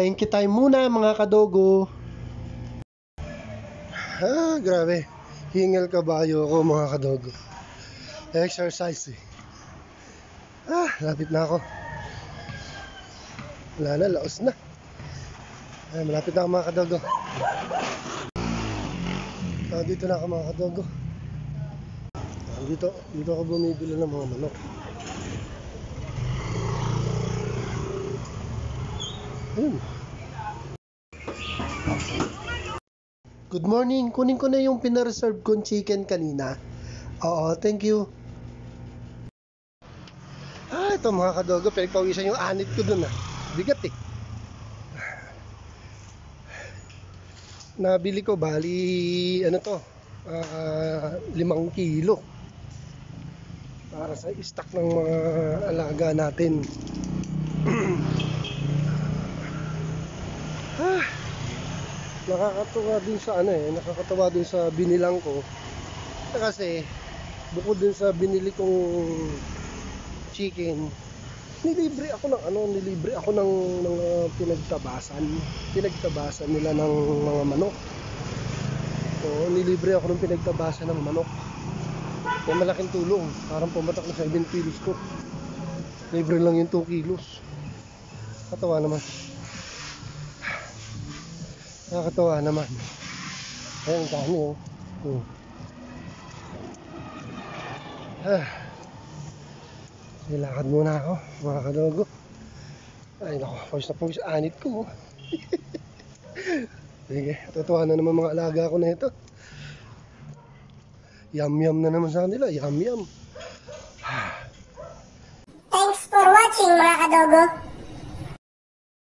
Palengke time muna mga kadogo. Grabe. Hingal kabayo ako mga kadogo. Exercise eh. Lapit na ako. Wala na, laos na. Malapit na ako mga kadogo. Dito na ako mga kadogo. Dito ako bumibili ng mga manok. Good morning. Kunin ko na yung pinareserve kong chicken kanina. Oo, thank you. Ito mga kadogo, pinagpawisan yung anit ko dun Bigat eh. Nabili ko bali 5 kilo para sa stock ng mga alaga natin. Nakakatuwa din sa binilang ko kasi bukod din sa binili kong chicken, nilibre ako ng pinagtabasan nila ng mga manok. Nilibre ako ng pinagtabasan ng manok. May malaking tulong, parang pumatak na 7 kilos ko. Libre lang yung 2 kilos. Nakakatawa naman. Ayun, dami Nilakad muna ako mga kadogo. Ay nako, pawis na pawis anit ko. Sige, tatuwa na naman mga alaga ko na ito. Yum yum na naman sa kanila, yum yum. Thanks for watching mga kadogo.